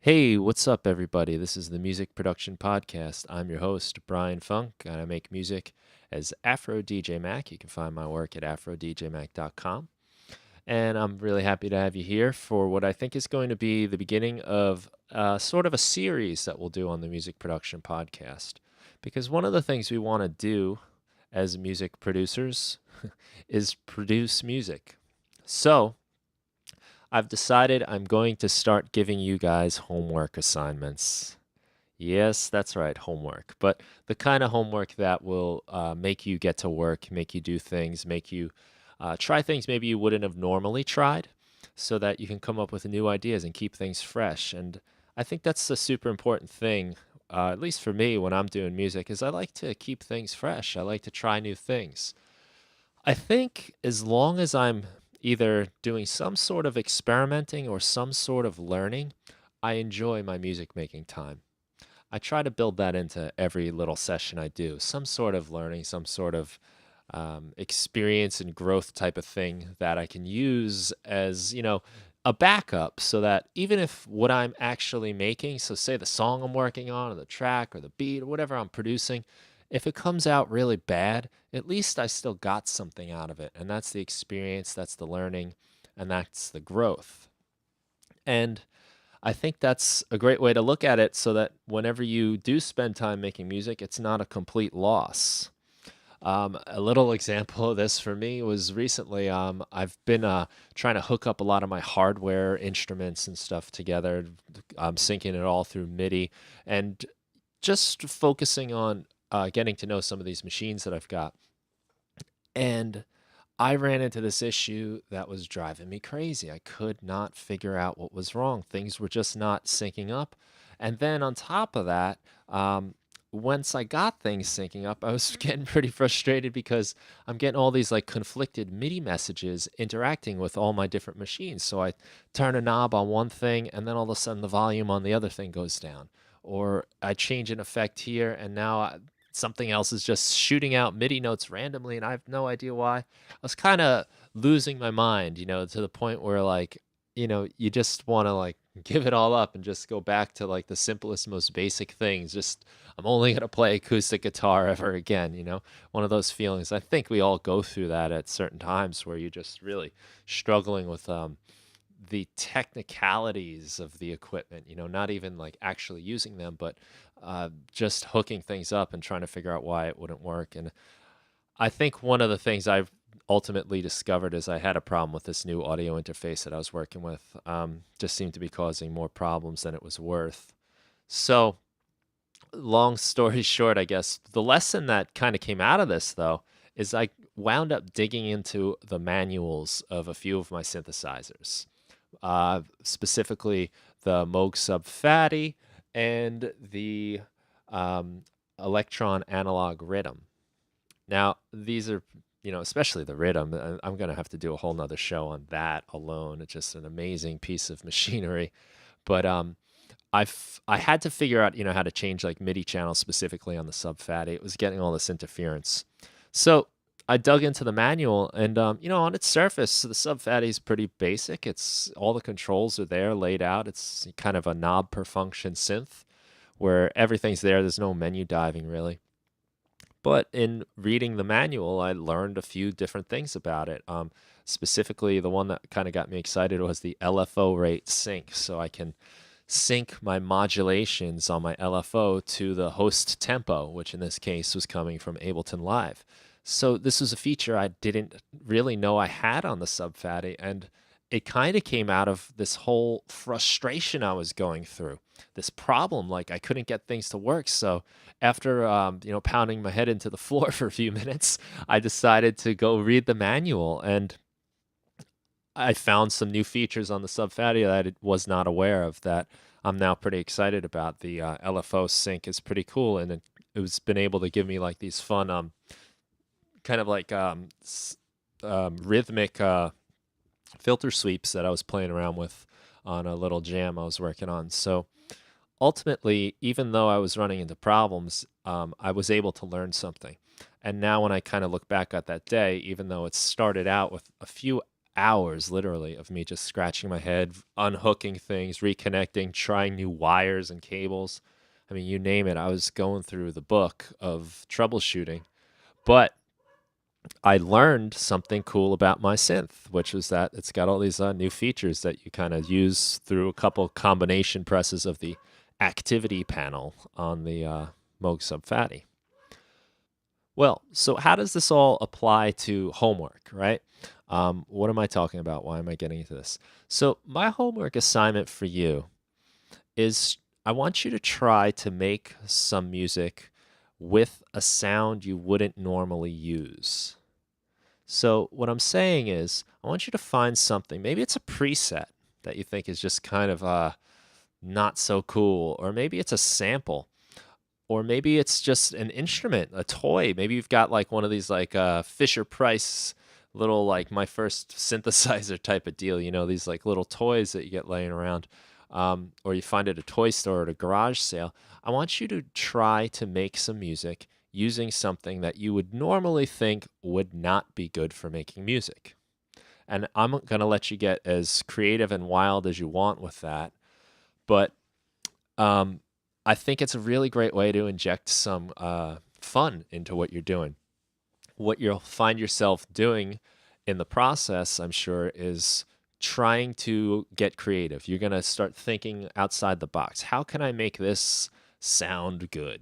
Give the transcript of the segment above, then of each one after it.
Hey, what's up, everybody? This is the Music Production Podcast. I'm your host, Brian Funk, and I make music as AfroDJMac. You can find my work at AfroDJMac.com. And I'm really happy to have you here for what I think is going to be the beginning of sort of a series that we'll do on the Music Production Podcast. Because one of the things we want to do as music producers is produce music. So, I've decided I'm going to start giving you guys homework assignments. Yes, that's right, homework. But the kind of homework that will make you get to work, make you do things, make you try things maybe you wouldn't have normally tried, so that you can come up with new ideas and keep things fresh. And I think that's a super important thing, at least for me when I'm doing music, is I like to keep things fresh. I like to try new things. I think as long as I'm either doing some sort of experimenting or some sort of learning, I enjoy my music making time. I try to build that into every little session I do, some sort of learning, some sort of experience and growth type of thing that I can use as, a backup so that even if what I'm actually making, so say the song I'm working on or the track or the beat or whatever I'm producing, if it comes out really bad, at least I still got something out of it. And that's the experience, that's the learning, and that's the growth. And I think that's a great way to look at it so that whenever you do spend time making music, it's not a complete loss. A little example of this for me was recently, I've been trying to hook up a lot of my hardware instruments and stuff together. I'm syncing it all through MIDI and just focusing on getting to know some of these machines that I've got. And I ran into this issue that was driving me crazy. I could not figure out what was wrong. Things were just not syncing up. And then on top of that, once I got things syncing up, I was getting pretty frustrated because I'm getting all these like conflicted MIDI messages interacting with all my different machines. So I turn a knob on one thing, and then all of a sudden the volume on the other thing goes down. Or I change an effect here, and now something else is just shooting out MIDI notes randomly, and I have no idea why. I was kind of losing my mind, to the point where like, you just want to like give it all up and just go back to like the simplest, most basic things. Just I'm only gonna play acoustic guitar ever again, one of those feelings. I think we all go through that at certain times where you're just really struggling with the technicalities of the equipment, not even like actually using them, but just hooking things up and trying to figure out why it wouldn't work. And I think one of the things I've ultimately discovered is I had a problem with this new audio interface that I was working with. Just seemed to be causing more problems than it was worth. So, long story short, I guess the lesson that kind of came out of this, though, is I wound up digging into the manuals of a few of my synthesizers, specifically the Moog Sub Fatty and the Electron Analog Rhythm. Now, these are, especially the rhythm. I'm going to have to do a whole nother show on that alone. It's just an amazing piece of machinery. But I had to figure out, how to change like MIDI channels specifically on the Sub Fatty. It was getting all this interference. So I dug into the manual, and on its surface, the Sub Fatty is pretty basic. It's all the controls are there laid out. It's kind of a knob per function synth where everything's there. There's no menu diving really. But in reading the manual, I learned a few different things about it. Specifically, the one that kind of got me excited was the LFO rate sync. So I can sync my modulations on my LFO to the host tempo, which in this case was coming from Ableton Live. So this was a feature I didn't really know I had on the Sub Fatty, and it kind of came out of this whole frustration I was going through, this problem, like I couldn't get things to work. So after, pounding my head into the floor for a few minutes, I decided to go read the manual, and I found some new features on the Sub Fatty that I was not aware of that I'm now pretty excited about. The LFO sync is pretty cool, and it was been able to give me like these fun, kind of like rhythmic filter sweeps that I was playing around with on a little jam I was working on. So ultimately, even though I was running into problems, I was able to learn something. And now when I kind of look back at that day, even though it started out with a few hours literally of me just scratching my head, unhooking things, reconnecting, trying new wires and cables. I mean, you name it. I was going through the book of troubleshooting, but I learned something cool about my synth, which is that it's got all these new features that you kind of use through a couple combination presses of the activity panel on the Moog Sub Fatty. Well, so how does this all apply to homework, right? What am I talking about? Why am I getting into this? So, my homework assignment for you is I want you to try to make some music with a sound you wouldn't normally use. So, what I'm saying is, I want you to find something. Maybe it's a preset that you think is just kind of not so cool, or maybe it's a sample, or maybe it's just an instrument, a toy. Maybe you've got like one of these like Fisher Price little like my first synthesizer type of deal. You know, these like little toys that you get laying around, or you find at a toy store or at a garage sale. I want you to try to make some music using something that you would normally think would not be good for making music. And I'm going to let you get as creative and wild as you want with that. But um, I think it's a really great way to inject some fun into what you're doing. What you'll find yourself doing in the process, I'm sure, is trying to get creative. You're going to start thinking outside the box. How can I make this sound good?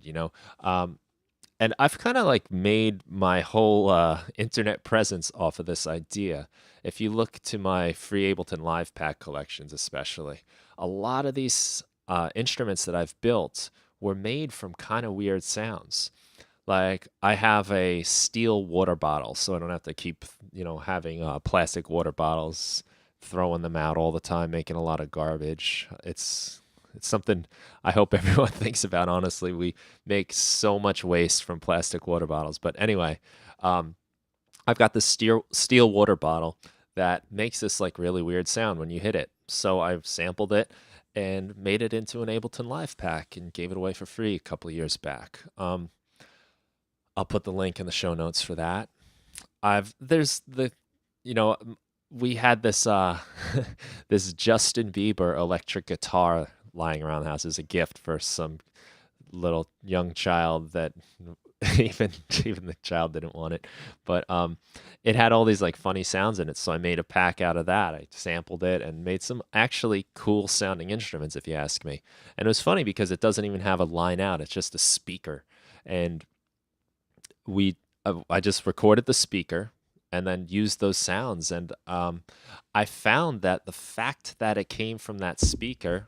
And I've kind of like made my whole internet presence off of this idea. If you look to my free Ableton Live Pack collections, especially, a lot of these instruments that I've built were made from kind of weird sounds. Like I have a steel water bottle, so I don't have to keep, having plastic water bottles, throwing them out all the time, making a lot of garbage. It's something I hope everyone thinks about. Honestly, we make so much waste from plastic water bottles. But anyway, um, I've got this steel water bottle that makes this like really weird sound when you hit it. So I've sampled it and made it into an Ableton Live Pack and gave it away for free a couple of years back. I'll put the link in the show notes for that. There's the, you know, we had this this Justin Bieber electric guitar lying around the house as a gift for some little young child that even even the child didn't want it. But it had all these like funny sounds in it, so I made a pack out of that. I sampled it and made some actually cool sounding instruments, if you ask me. And it was funny because it doesn't even have a line out; it's just a speaker. And we I just recorded the speaker and then used those sounds. And I found that the fact that it came from that speaker,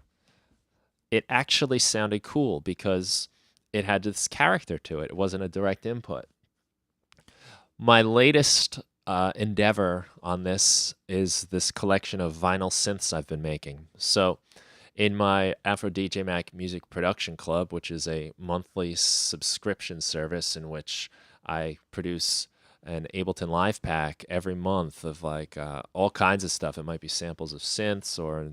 it actually sounded cool because it had this character to it. It wasn't a direct input. My latest endeavor on this is this collection of vinyl synths I've been making. So, in my AfroDJMac Music Production Club, which is a monthly subscription service in which I produce an Ableton Live Pack every month of like all kinds of stuff. It might be samples of synths or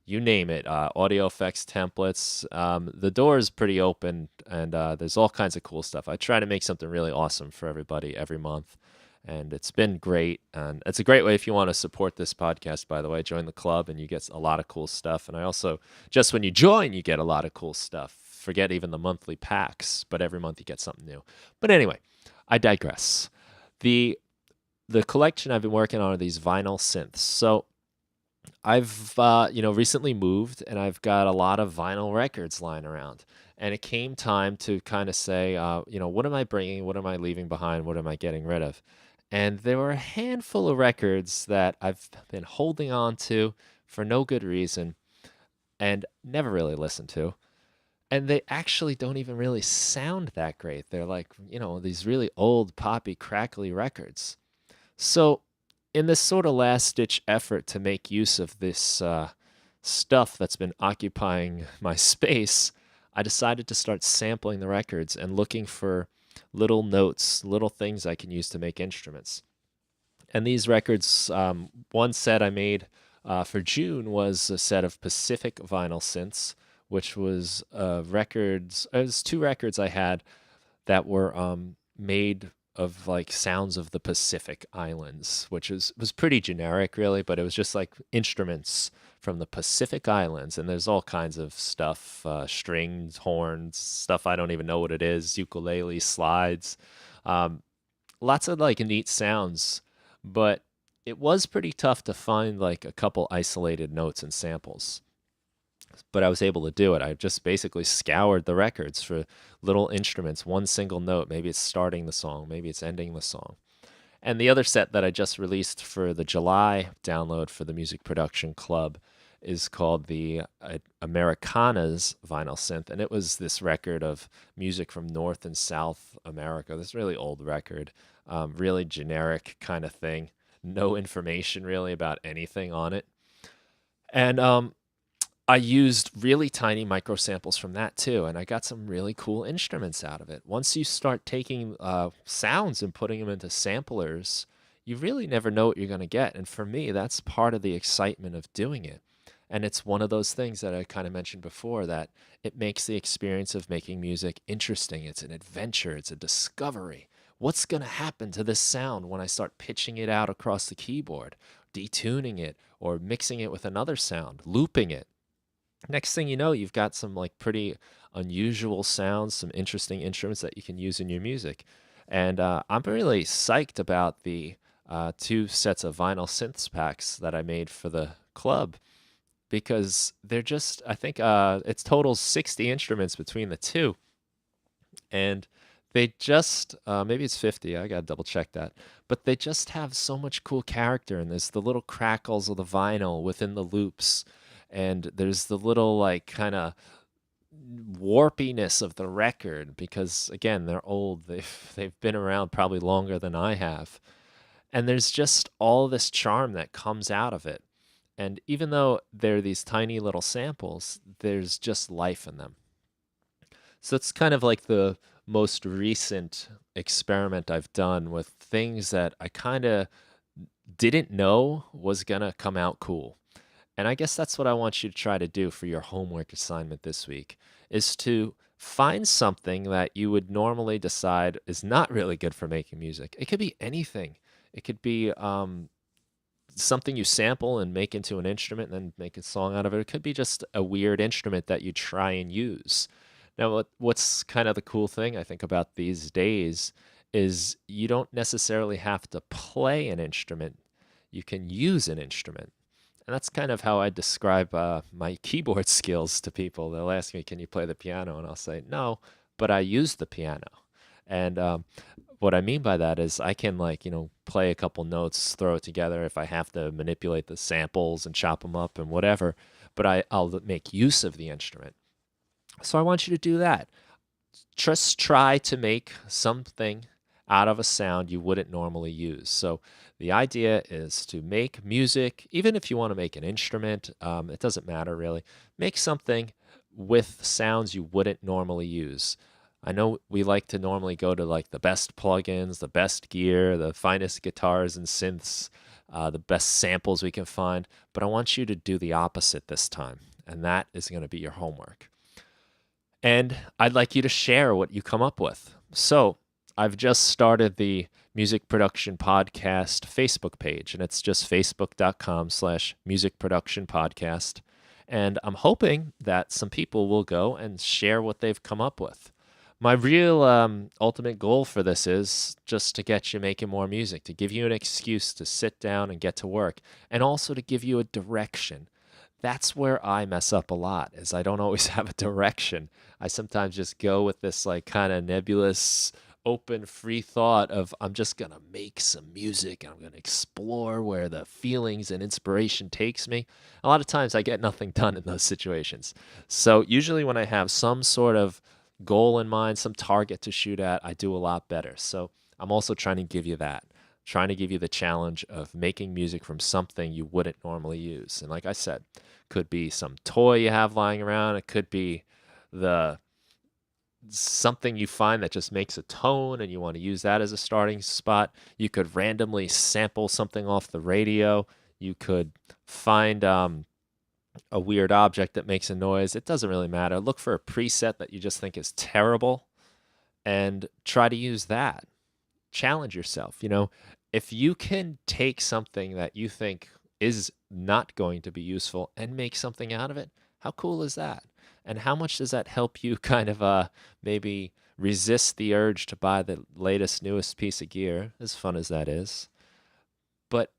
you name it, audio effects templates. The door is pretty open, and there's all kinds of cool stuff. I try to make something really awesome for everybody every month, and it's been great. And it's a great way if you want to support this podcast, by the way. Join the club, and you get a lot of cool stuff. And I also, just when you join, you get a lot of cool stuff. Forget even the monthly packs, but every month you get something new. But anyway, I digress. The collection I've been working on are these vinyl synths. So I've recently moved and I've got a lot of vinyl records lying around. And it came time to kind of say, what am I bringing? What am I leaving behind? What am I getting rid of? And there were a handful of records that I've been holding on to for no good reason and never really listened to. And they actually don't even really sound that great. They're like, these really old, poppy, crackly records. So, in this sort of last ditch effort to make use of this stuff that's been occupying my space, I decided to start sampling the records and looking for little notes, little things I can use to make instruments. And these records, one set I made for June was a set of Pacific vinyl synths, which was records. It was two records I had that were made of like sounds of the Pacific Islands, which was pretty generic, really, but it was just like instruments from the Pacific Islands, and there's all kinds of stuff, strings, horns, stuff I don't even know what it is, ukulele, slides, um, lots of like neat sounds, but it was pretty tough to find like a couple isolated notes and samples. But I was able to do it. I just basically scoured the records for little instruments, one single note. Maybe it's starting the song, maybe it's ending the song. And the other set that I just released for the July download for the Music Production Club is called the Americanas vinyl synth. And it was this record of music from North and South America, this really old record, really generic kind of thing. No information really about anything on it. And I used really tiny micro samples from that too, and I got some really cool instruments out of it. Once you start taking sounds and putting them into samplers, you really never know what you're going to get. And for me, that's part of the excitement of doing it. And it's one of those things that I kind of mentioned before, that it makes the experience of making music interesting. It's an adventure, it's a discovery. What's going to happen to this sound when I start pitching it out across the keyboard, detuning it, or mixing it with another sound, looping it? Next thing you know, you've got some like pretty unusual sounds, some interesting instruments that you can use in your music. And I'm really psyched about the two sets of vinyl synths packs that I made for the club, because they're just, I think it's total 60 instruments between the two. And they just, maybe it's 50, I gotta double check that. But they just have so much cool character, and there's the little crackles of the vinyl within the loops, and there's the little like kind of warpiness of the record, because again, they're old. They've been around probably longer than I have. And there's just all this charm that comes out of it. And even though they're these tiny little samples, there's just life in them. So it's kind of like the most recent experiment I've done with things that I kind of didn't know was going to come out cool. And I guess that's what I want you to try to do for your homework assignment this week, is to find something that you would normally decide is not really good for making music. It could be anything. It could be something you sample and make into an instrument and then make a song out of it. It could be just a weird instrument that you try and use. Now, what's kind of the cool thing I think about these days is you don't necessarily have to play an instrument. You can use an instrument. And that's kind of how I describe my keyboard skills to people. They'll ask me, "Can you play the piano?" And I'll say, "No, but I use the piano." And what I mean by that is I can, like, play a couple notes, throw it together if I have to manipulate the samples and chop them up and whatever, but I'll make use of the instrument. So I want you to do that. Just try to make something out of a sound you wouldn't normally use. So the idea is to make music, even if you want to make an instrument, it doesn't matter really. Make something with sounds you wouldn't normally use. I know we like to normally go to like the best plugins, the best gear, the finest guitars and synths, the best samples we can find, but I want you to do the opposite this time, and that is going to be your homework. And I'd like you to share what you come up with. So I've just started the Music Production Podcast Facebook page, and it's just facebook.com/Music Production Podcast. And I'm hoping that some people will go and share what they've come up with. My real ultimate goal for this is just to get you making more music, to give you an excuse to sit down and get to work, and also to give you a direction. That's where I mess up a lot, is I don't always have a direction. I sometimes just go with this like kind of nebulous, open, free thought of I'm just going to make some music and I'm going to explore where the feelings and inspiration takes me. A lot of times I get nothing done in those situations. So usually when I have some sort of goal in mind, some target to shoot at, I do a lot better. So I'm also trying to give you that. Trying to give you the challenge of making music from something you wouldn't normally use. And like I said, could be some toy you have lying around. It could be the something you find that just makes a tone and you want to use that as a starting spot. You could randomly sample something off the radio. You could find a weird object that makes a noise. It doesn't really matter. Look for a preset that you just think is terrible and try to use that. challenge yourself. If you can take something that you think is not going to be useful and make something out of it, how cool is that? And how much does that help you kind of maybe resist the urge to buy the latest, newest piece of gear, as fun as that is? But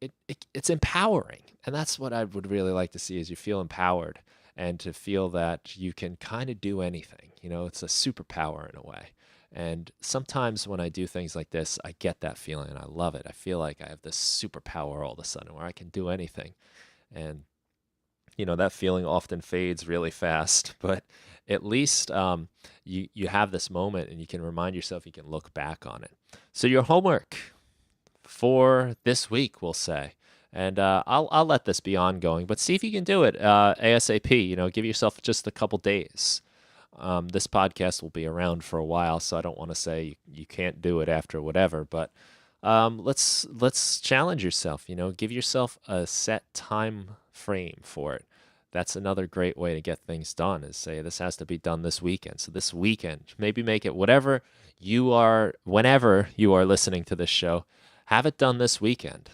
it's empowering. And that's what I would really like to see, is you feel empowered and to feel that you can kind of do anything. It's a superpower in a way. And sometimes when I do things like this, I get that feeling and I love it. I feel like I have this superpower all of a sudden where I can do anything. And, that feeling often fades really fast, but at least you have this moment and you can remind yourself, you can look back on it. So your homework for this week, we'll say. And I'll let this be ongoing, but see if you can do it ASAP. Give yourself just a couple days. This podcast will be around for a while, so I don't want to say you can't do it after whatever. But let's challenge yourself. Give yourself a set time frame for it. That's another great way to get things done, is say this has to be done this weekend. So this weekend, maybe make it whenever you are listening to this show. Have it done this weekend.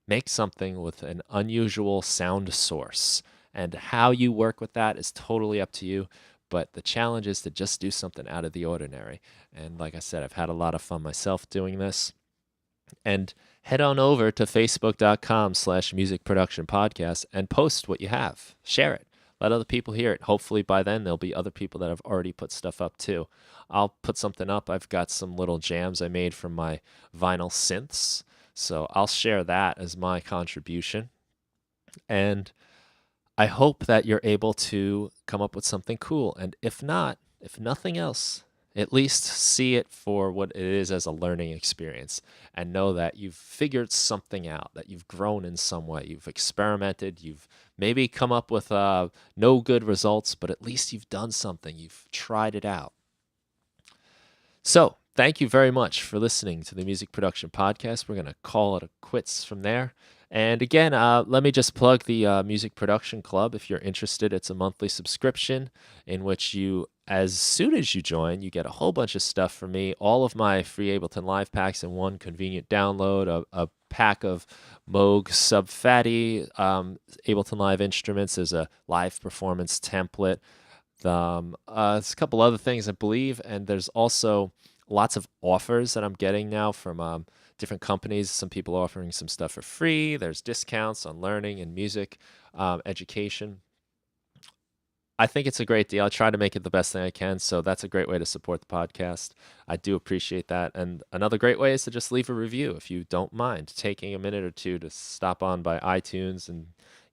Make something with an unusual sound source. And how you work with that is totally up to you. But the challenge is to just do something out of the ordinary. And like I said, I've had a lot of fun myself doing this. And head on over to facebook.com/music production podcast and post what you have. Share it. Let other people hear it. Hopefully by then there'll be other people that have already put stuff up too. I'll put something up. I've got some little jams I made from my vinyl synths. So I'll share that as my contribution. And I hope that you're able to come up with something cool. And if not, if nothing else, at least see it for what it is, as a learning experience, and know that you've figured something out, that you've grown in some way. You've experimented. You've maybe come up with no good results, but at least you've done something. You've tried it out. So thank you very much for listening to the Music Production Podcast. We're going to call it a quits from there. And again, let me just plug the Music Production Club. If you're interested, it's a monthly subscription in which you, as soon as you join, you get a whole bunch of stuff from me. All of my free Ableton Live packs in one convenient download, a pack of Moog Sub-Fatty Ableton Live instruments as a live performance template. There's a couple other things, I believe, and there's also lots of offers that I'm getting now from different companies. Some people are offering some stuff for free. There's discounts on learning and music education. I think it's a great deal. I try to make it the best thing I can, so that's a great way to support the podcast. I do appreciate that. And another great way is to just leave a review if you don't mind taking a minute or two to stop on by iTunes and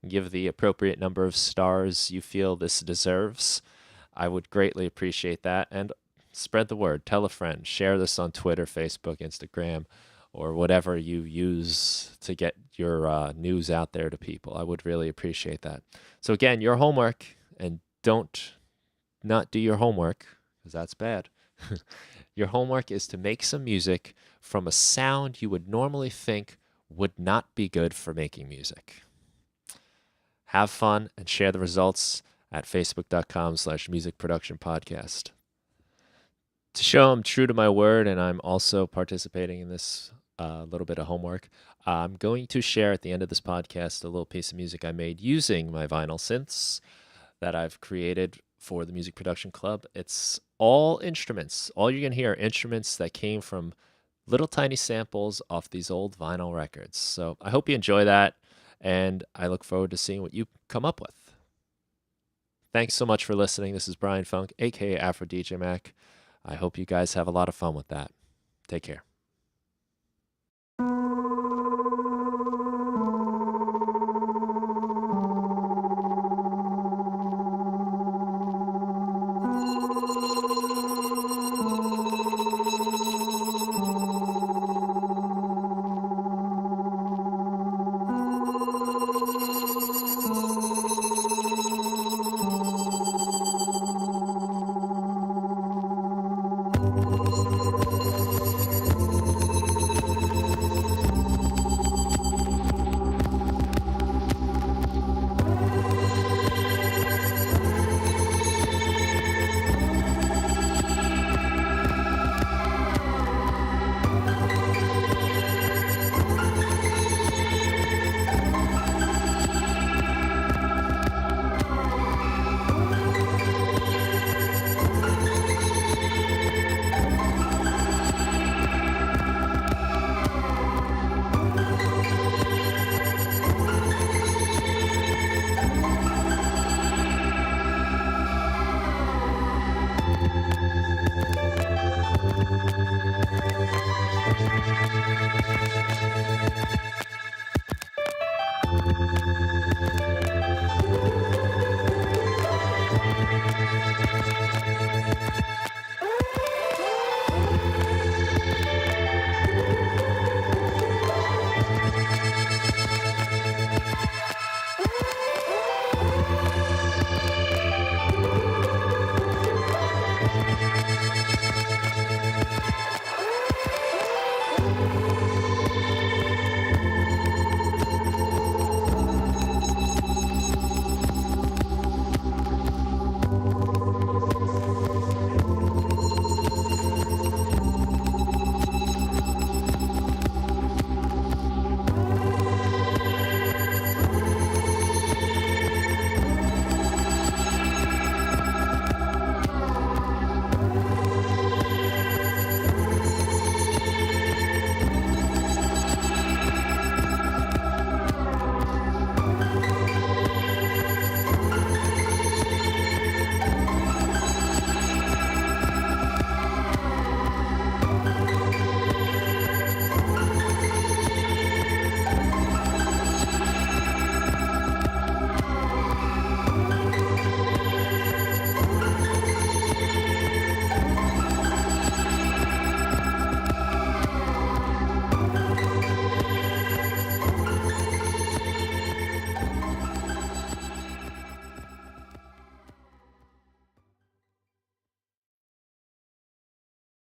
give the appropriate number of stars you feel this deserves. I would greatly appreciate that. And spread the word. Tell a friend. Share this on Twitter, Facebook, Instagram, or whatever you use to get your news out there to people. I would really appreciate that. So again, your homework, and don't not do your homework, because that's bad. Your homework is to make some music from a sound you would normally think would not be good for making music. Have fun and share the results at facebook.com/music production podcast. To show I'm true to my word and I'm also participating in this little bit of homework, I'm going to share at the end of this podcast a little piece of music I made using my vinyl synths that I've created for the Music Production Club. It's all instruments. All you're going to hear are instruments that came from little tiny samples off these old vinyl records. So I hope you enjoy that, and I look forward to seeing what you come up with. Thanks so much for listening. This is Brian Funk, aka AfroDJMac. I hope you guys have a lot of fun with that. Take care.